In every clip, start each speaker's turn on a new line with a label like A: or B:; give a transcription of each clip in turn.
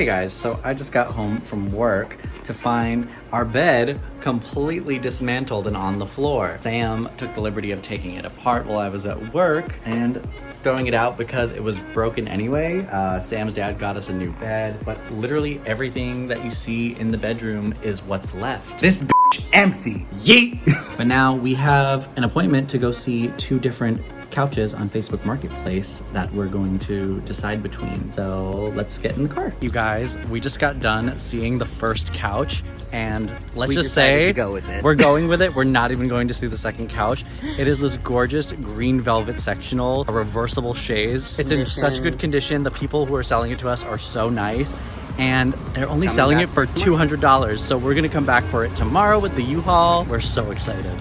A: Hey guys, so I just got home from work to find our bed completely dismantled and on the floor. Sam took the liberty of taking it apart while I was at work and throwing it out because it was broken anyway. Sam's dad got us a new bed, but literally everything that you see in the bedroom is what's left. This bitch empty, yeet! But now we have an appointment to go see 2 different couches on Facebook Marketplace that we're going to decide between. So let's get in the car. You guys, we just got done seeing the first couch and let's just say we're going with it. We're not even going to see the second couch. It is this gorgeous green velvet sectional, a reversible chaise. It's in such good condition. The people who are selling it to us are so nice. And they're only selling it for $200. So we're gonna come back for it tomorrow with the U-Haul. We're so excited.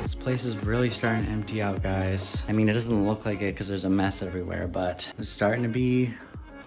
A: This place is really starting to empty out, guys. I mean, it doesn't look like it because there's a mess everywhere, but it's starting to be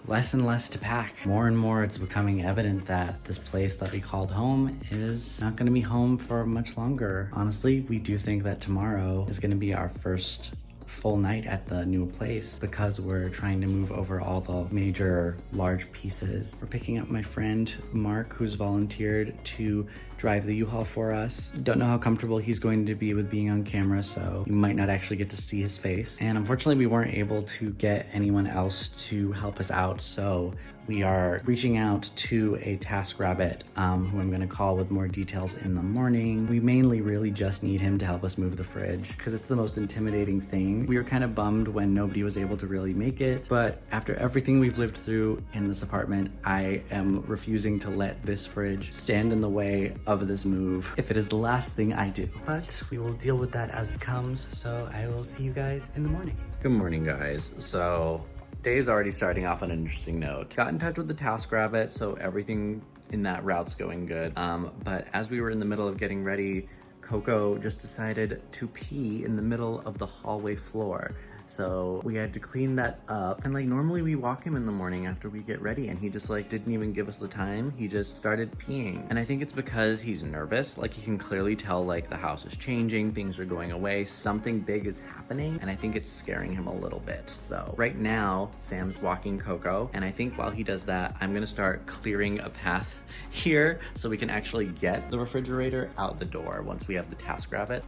A: less and less to pack. More and more it's becoming evident that this place that we called home is not gonna be home for much longer. Honestly, we do think that tomorrow is gonna be our first full night at the new place because we're trying to move over all the major large pieces. We're picking up my friend Mark, who's volunteered to drive the U-Haul for us. Don't know how comfortable he's going to be with being on camera, so you might not actually get to see his face. And unfortunately, we weren't able to get anyone else to help us out, so we are reaching out to a TaskRabbit, who I'm gonna call with more details in the morning. We mainly really just need him to help us move the fridge because it's the most intimidating thing. We were kind of bummed when nobody was able to really make it, but after everything we've lived through in this apartment, I am refusing to let this fridge stand in the way of this move if it is the last thing I do. But we will deal with that as it comes, so I will see you guys in the morning. Good morning, guys. So day's already starting off on an interesting note. Got in touch with the TaskRabbit, so everything in that route's going good. But as we were in the middle of getting ready, Coco just decided to pee in the middle of the hallway floor. So we had to clean that up. And like normally we walk him in the morning after we get ready and he just like didn't even give us the time. He just started peeing. And I think it's because he's nervous. Like you can clearly tell like the house is changing, things are going away, something big is happening. And I think it's scaring him a little bit. So right now, Sam's walking Coco. And I think while he does that, I'm gonna start clearing a path here so we can actually get the refrigerator out the door once we have the TaskRabbit.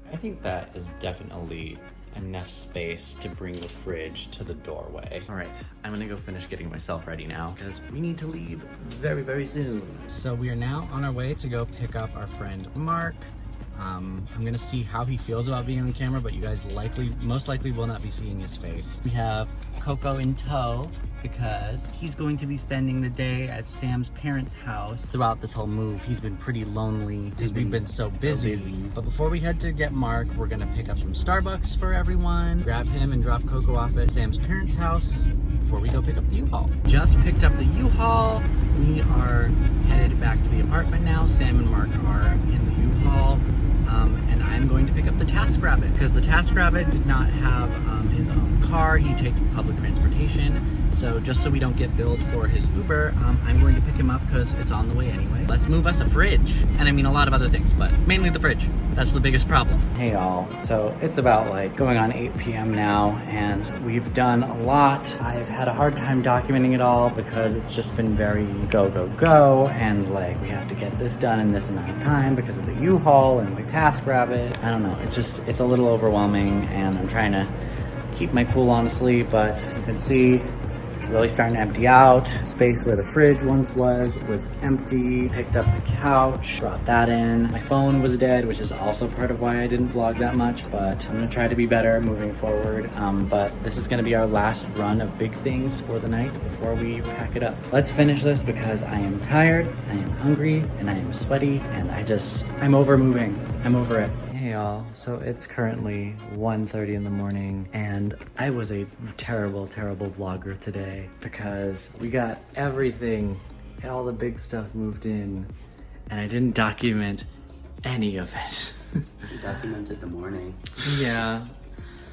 A: I think that is definitely enough space to bring the fridge to the doorway. All right, I'm gonna go finish getting myself ready now because we need to leave very, very soon. So we are now on our way to go pick up our friend Mark. I'm gonna see how he feels about being on camera, but you guys most likely will not be seeing his face. We have Coco in tow because he's going to be spending the day at Sam's parents' house. Throughout this whole move, he's been pretty lonely because we've been so busy. But before we head to get Mark, we're gonna pick up some Starbucks for everyone, grab him and drop Coco off at Sam's parents' house before we go pick up the U-Haul. Just picked up the U-Haul. We are headed back to the apartment now. Sam and Mark are in the U-Haul. And I'm going to pick up the TaskRabbit because the TaskRabbit did not have his own car. He takes public transportation. So just so we don't get billed for his Uber, I'm going to pick him up because it's on the way anyway. Let's move us a fridge. And I mean a lot of other things, but mainly the fridge. That's the biggest problem. Hey y'all, so it's about like going on 8 p.m. now and we've done a lot. I've had a hard time documenting it all because it's just been very go, go, go. And like we have to get this done in this amount of time because of the U-Haul and the TaskRabbit. I don't know, it's a little overwhelming and I'm trying to keep my cool honestly, but as you can see, it's really starting to empty out. Space where the fridge once was empty. Picked up the couch, brought that in. My phone was dead, which is also part of why I didn't vlog that much, but I'm gonna try to be better moving forward. But this is gonna be our last run of big things for the night before we pack it up. Let's finish this because I am tired, I am hungry, and I am sweaty, and I'm over moving. I'm over it. Hey y'all, so it's currently 1:30 in the morning and I was a terrible, terrible vlogger today because we got everything, all the big stuff moved in and I didn't document any of it.
B: You documented the morning.
A: Yeah,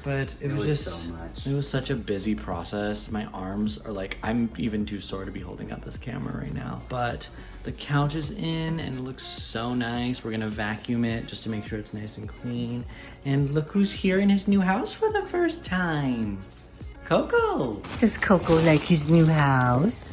A: But it was just
B: so much.
A: It was such a busy process. My arms are like, I'm even too sore to be holding up this camera right now. But the couch is in and it looks so nice. We're gonna vacuum it just to make sure it's nice and clean. And look who's here in his new house for the first time. Coco. Does Coco like his new house?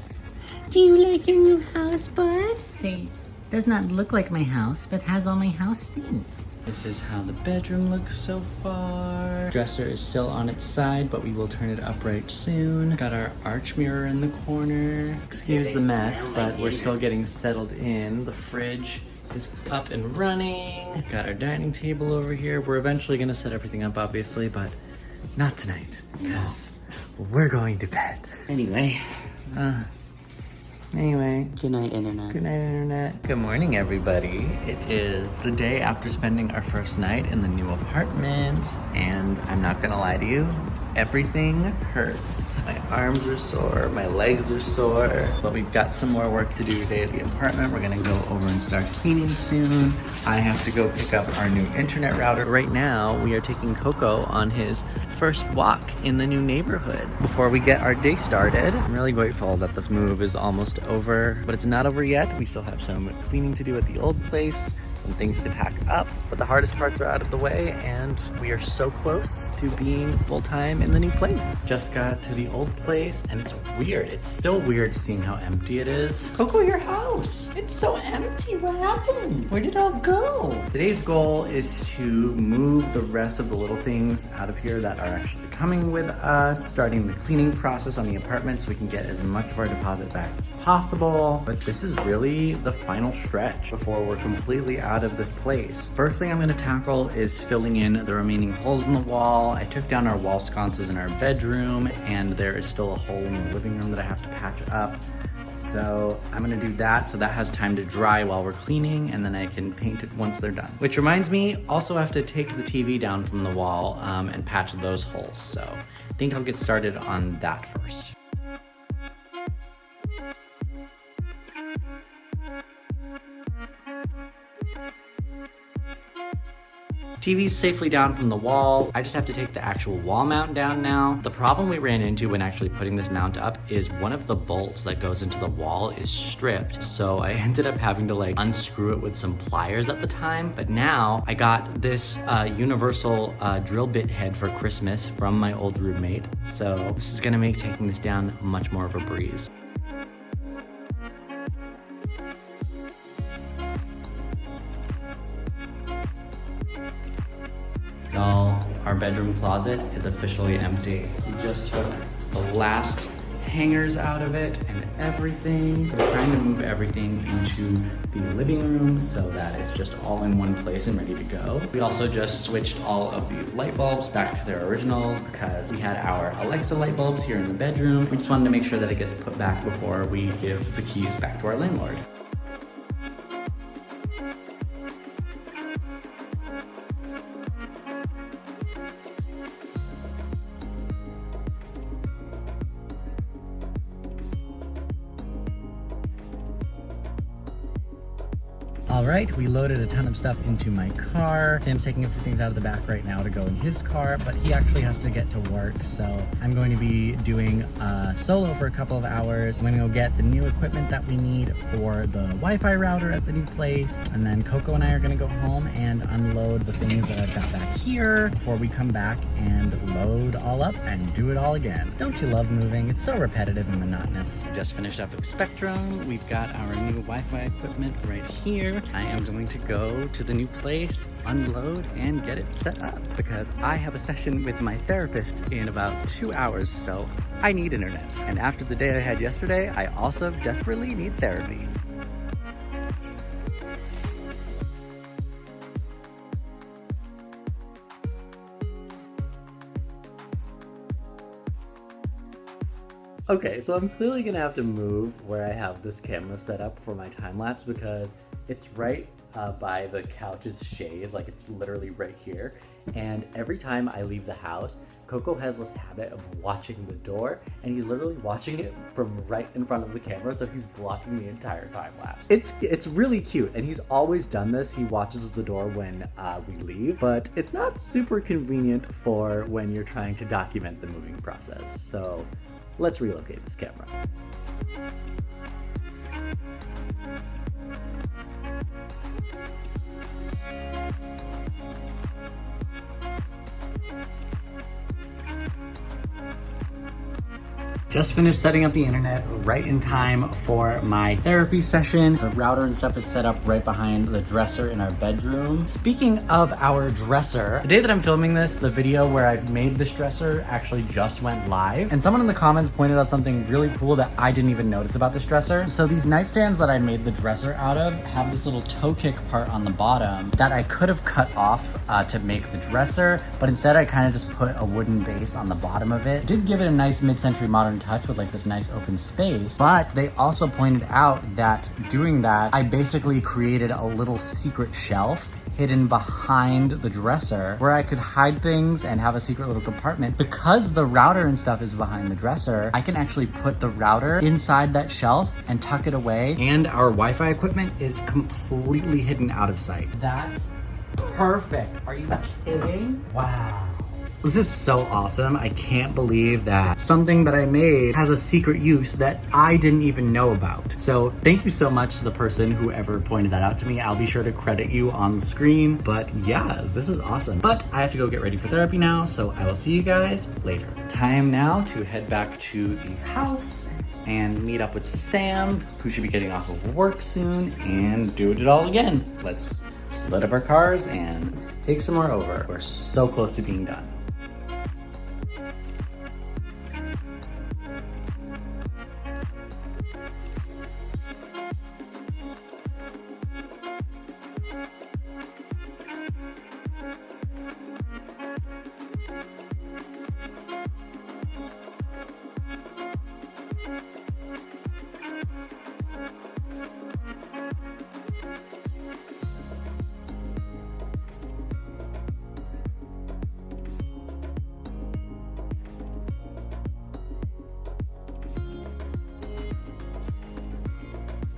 A: Do you like your new house, bud? See, does not look like my house, but has all my house things. This is how the bedroom looks so far. Dresser is still on its side, but we will turn it upright soon. Got our arch mirror in the corner. Excuse the mess, but we're still getting settled in. The fridge is up and running. Got our dining table over here. We're eventually gonna set everything up, obviously, but not tonight, because we're going to bed.
B: Anyway.
A: Anyway.
B: Good night, Internet.
A: Good night, Internet. Good morning, everybody. It is the day after spending our first night in the new apartment, and I'm not gonna lie to you, everything hurts. My arms are sore, my legs are sore, but we've got some more work to do today at the apartment. We're gonna go over and start cleaning soon. I have to go pick up our new internet router. Right now, we are taking Coco on his first walk in the new neighborhood before we get our day started. I'm really grateful that this move is almost over, but it's not over yet. We still have some cleaning to do at the old place, some things to pack up, but the hardest parts are out of the way and we are so close to being full-time in the new place. Just got to the old place and it's weird. It's still weird seeing how empty it is. Coco, your house. It's so empty. What happened? Where did it all go? Today's goal is to move the rest of the little things out of here that are actually coming with us, starting the cleaning process on the apartment so we can get as much of our deposit back as possible. But this is really the final stretch before we're completely out of this place. First thing I'm gonna tackle is filling in the remaining holes in the wall. I took down our wall sconces in our bedroom and there is still a hole in the living room that I have to patch up. So I'm gonna do that so that has time to dry while we're cleaning and then I can paint it once they're done. Which reminds me, also have to take the TV down from the wall and patch those holes. So I think I'll get started on that first. TV's safely down from the wall. I just have to take the actual wall mount down now. The problem we ran into when actually putting this mount up is one of the bolts that goes into the wall is stripped. So I ended up having to like unscrew it with some pliers at the time. But now I got this universal drill bit head for Christmas from my old roommate. So this is gonna make taking this down much more of a breeze. Y'all, our bedroom closet is officially empty. We just took the last hangers out of it and everything. We're trying to move everything into the living room so that it's just all in one place and ready to go. We also just switched all of these light bulbs back to their originals because we had our Alexa light bulbs here in the bedroom. We just wanted to make sure that it gets put back before we give the keys back to our landlord. All right, we loaded a ton of stuff into my car. Sam's taking a few things out of the back right now to go in his car, but he actually has to get to work, so I'm going to be doing solo for a couple of hours. I'm gonna go get the new equipment that we need for the Wi-Fi router at the new place, and then Coco and I are gonna go home and unload the things that I've got back here before we come back and load all up and do it all again. Don't you love moving? It's so repetitive and monotonous. Just finished up with Spectrum. We've got our new Wi-Fi equipment right here. I am going to go to the new place, unload, and get it set up because I have a session with my therapist in about 2 hours, so I need internet. And after the day I had yesterday, I also desperately need therapy. Okay, so I'm clearly gonna have to move where I have this camera set up for my time lapse because it's right by the couch's chaise, like it's literally right here. And every time I leave the house, Coco has this habit of watching the door, and he's literally watching it from right in front of the camera, so he's blocking the entire time lapse. It's really cute, and he's always done this. He watches the door when we leave, but it's not super convenient for when you're trying to document the moving process. So let's relocate this camera. Just finished setting up the internet right in time for my therapy session. The router and stuff is set up right behind the dresser in our bedroom. Speaking of our dresser, the day that I'm filming this, the video where I made this dresser actually just went live. And someone in the comments pointed out something really cool that I didn't even notice about this dresser. So these nightstands that I made the dresser out of have this little toe kick part on the bottom that I could have cut off to make the dresser, but instead I kind of just put a wooden base on the bottom of it. Did give it a nice mid-century modern touch with like this nice open space, but they also pointed out that doing that, I basically created a little secret shelf hidden behind the dresser where I could hide things and have a secret little compartment. Because the router and stuff is behind the dresser, I can actually put the router inside that shelf and tuck it away. And our Wi-Fi equipment is completely hidden out of sight. That's perfect. Are you kidding? Wow. This is so awesome. I can't believe that something that I made has a secret use that I didn't even know about. So thank you so much to the person who ever pointed that out to me. I'll be sure to credit you on the screen. But yeah, this is awesome. But I have to go get ready for therapy now, so I will see you guys later. Time now to head back to the house and meet up with Sam, who should be getting off of work soon, and do it all again. Let's load up our cars and take some more over. We're so close to being done.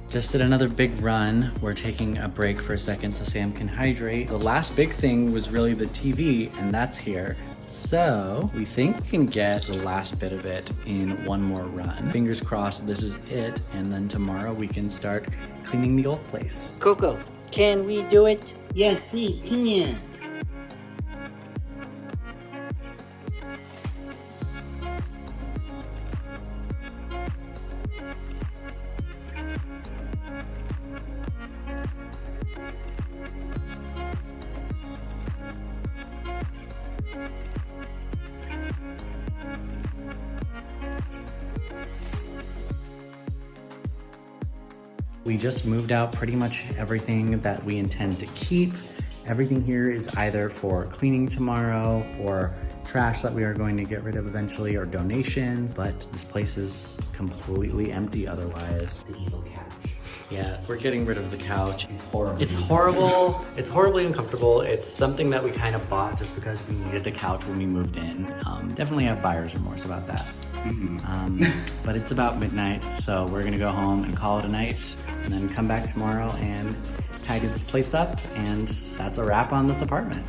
A: Just did another big run. We're taking a break for a second so Sam can hydrate. The last big thing was really the TV, and that's here. So we think we can get the last bit of it in one more run. Fingers crossed this is it, and then tomorrow we can start cleaning the old place.
B: Coco, can we do it?
C: Yes, we can.
A: We just moved out pretty much everything that we intend to keep. Everything here is either for cleaning tomorrow or trash that we are going to get rid of eventually, or donations, but this place is completely empty otherwise.
C: The evil couch.
A: Yeah, we're getting rid of the couch.
C: It's horrible.
A: It's horrible. It's horribly uncomfortable. It's something that we kind of bought just because we needed a couch when we moved in. Definitely have buyer's remorse about that. But it's about midnight, so we're gonna go home and call it a night, and then come back tomorrow and tidy this place up, and that's a wrap on this apartment.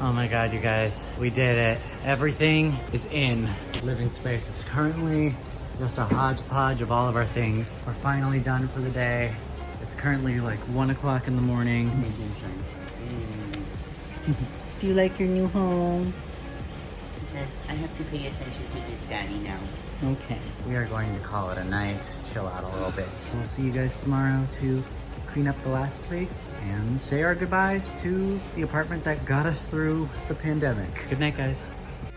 A: Oh my god, you guys, we did it. Everything is in. Living space is currently just a hodgepodge of all of our things. We're finally done for the day. It's currently like 1 o'clock in the morning.
C: Do you like your new home? He says, I have to pay attention to this daddy now.
A: Okay, we are going to call it a night, chill out a little bit. We'll see you guys tomorrow to clean up the last place and say our goodbyes to the apartment that got us through the pandemic. Good night, guys.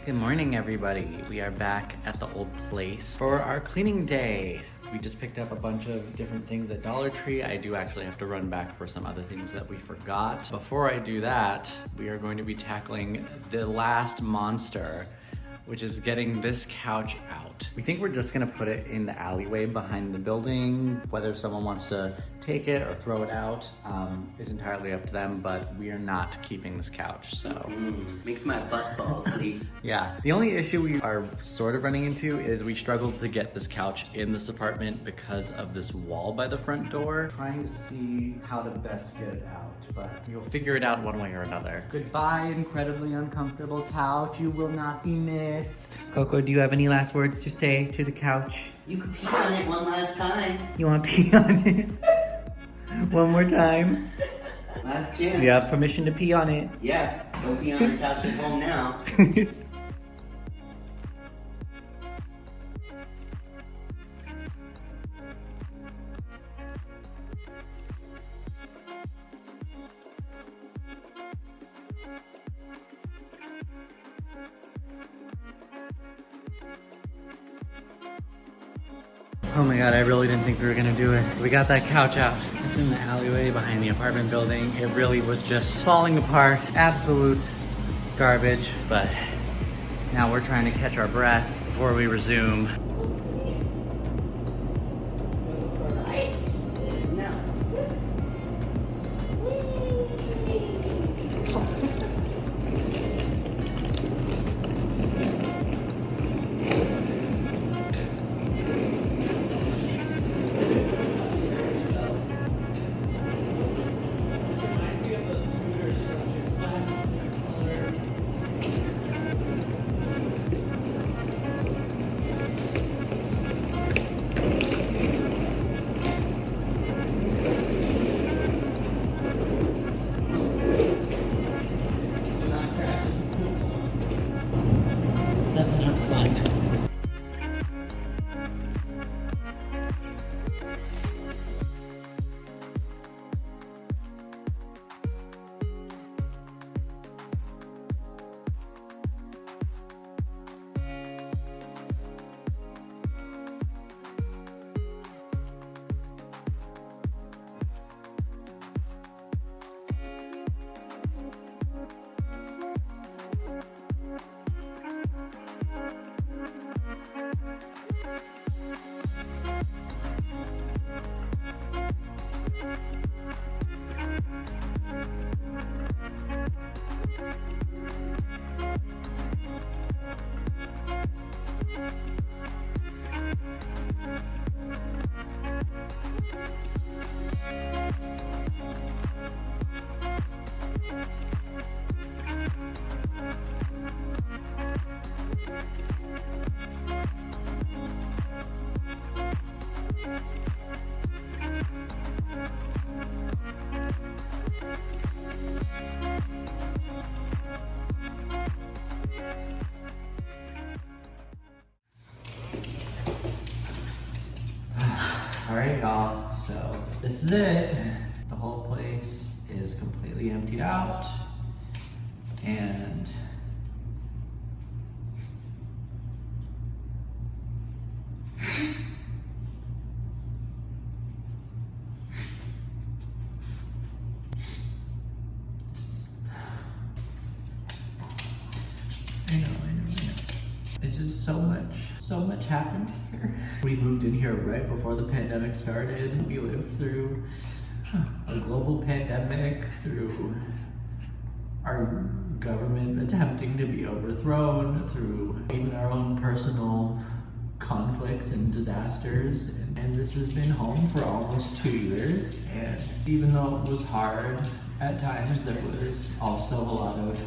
A: Good morning, everybody. We are back at the old place for our cleaning day. We just picked up a bunch of different things at Dollar Tree. I do actually have to run back for some other things that we forgot. Before I do that, we are going to be tackling the last monster which is getting this couch out. We think we're just gonna put it in the alleyway behind the building. Whether someone wants to take it or throw it out is entirely up to them, but we are not keeping this couch, so.
B: Makes my butt fall asleep.
A: Yeah, the only issue we are sort of running into is we struggled to get this couch in this apartment because of this wall by the front door. Trying to see how to best get it out, but you'll figure it out one way or another. Goodbye, incredibly uncomfortable couch. You will not be missed. Coco, do you have any last words to say to the couch?
B: You could pee on it one last time.
A: You want to pee on it? One more time?
B: Last chance.
A: You have permission to pee on it.
B: Yeah, don't pee on your couch at home now.
A: Oh my god, I really didn't think we were gonna do it. We got that couch out. It's in the alleyway behind the apartment building. It really was just falling apart. Absolute garbage. But now we're trying to catch our breath before we resume. That's not fun. All right, y'all, so this is it. The whole place is completely emptied out, and I know. It's just so much happened here. We moved in here right before the pandemic started. We lived through a global pandemic, through our government attempting to be overthrown, through even our own personal conflicts and disasters. And this has been home for almost 2 years. And even though it was hard at times, there was also a lot of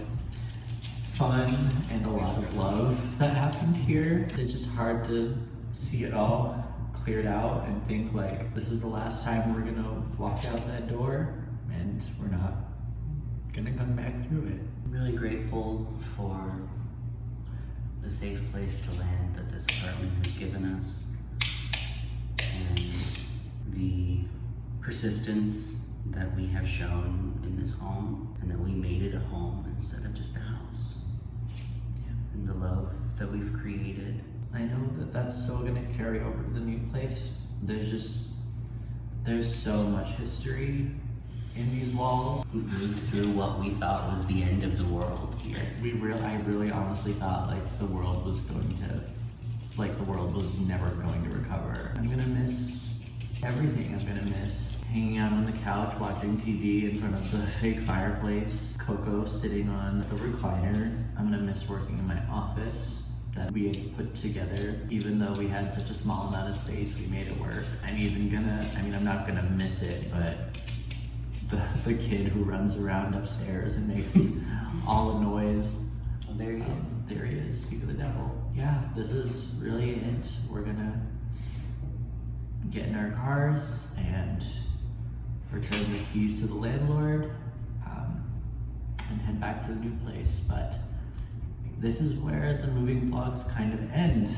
A: fun and a lot of love that happened here. It's just hard to see it all cleared out and think like, this is the last time we're gonna walk out that door and we're not gonna come back through it.
B: I'm really grateful for the safe place to land that this apartment has given us, and the persistence that we have shown in this home, and that we made it a home instead of just a house. And the love that we've created.
A: I know that that's still gonna carry over to the new place. There's so much history in these walls.
B: We moved through what we thought was the end of the world here.
A: I really honestly thought like the world was never going to recover. I'm gonna miss everything. I'm gonna miss hanging out on the couch, watching TV in front of the fake fireplace, Coco sitting on the recliner. I'm gonna miss working in my office that we had put together. Even though we had such a small amount of space, we made it work. I'm not gonna miss it, but the kid who runs around upstairs and makes all the noise.
B: Oh, there he is.
A: There he is, speak of the devil. Yeah, this is really it. We're gonna get in our cars and return the keys to the landlord and head back to the new place. But this is where the moving vlogs kind of end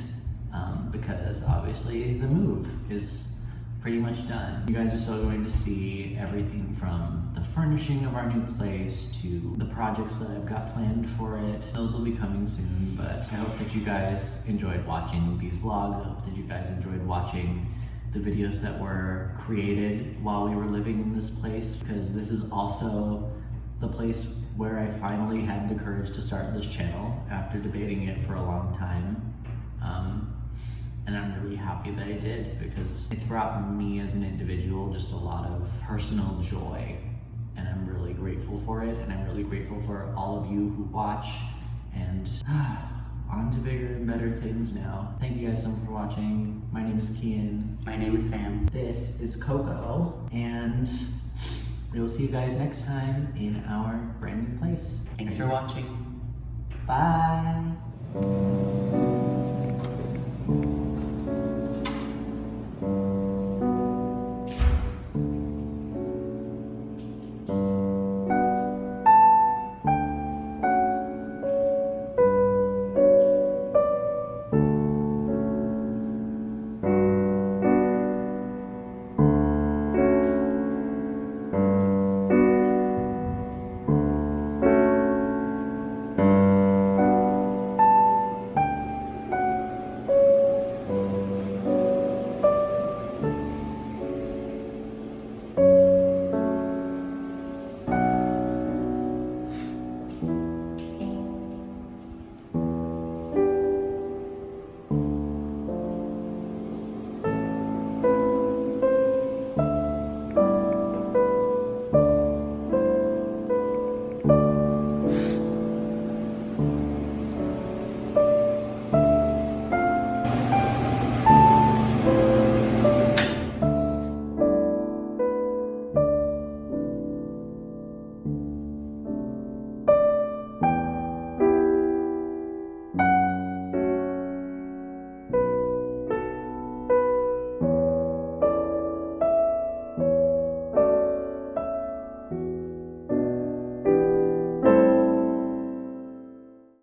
A: because obviously the move is pretty much done. You guys are still going to see everything from the furnishing of our new place to the projects that I've got planned for it. Those will be coming soon, but I hope that you guys enjoyed watching these vlogs. I hope that you guys enjoyed watching the videos that were created while we were living in this place, because this is also the place where I finally had the courage to start this channel after debating it for a long time. And I'm really happy that I did, because it's brought me as an individual just a lot of personal joy, and I'm really grateful for it, and I'm really grateful for all of you who watch, and on to bigger and better things now. Thank you guys so much for watching. My name is Kyian.
B: My name is Sam.
A: This is Coco, and we will see you guys next time in our brand new place.
B: Thanks for watching.
A: Bye.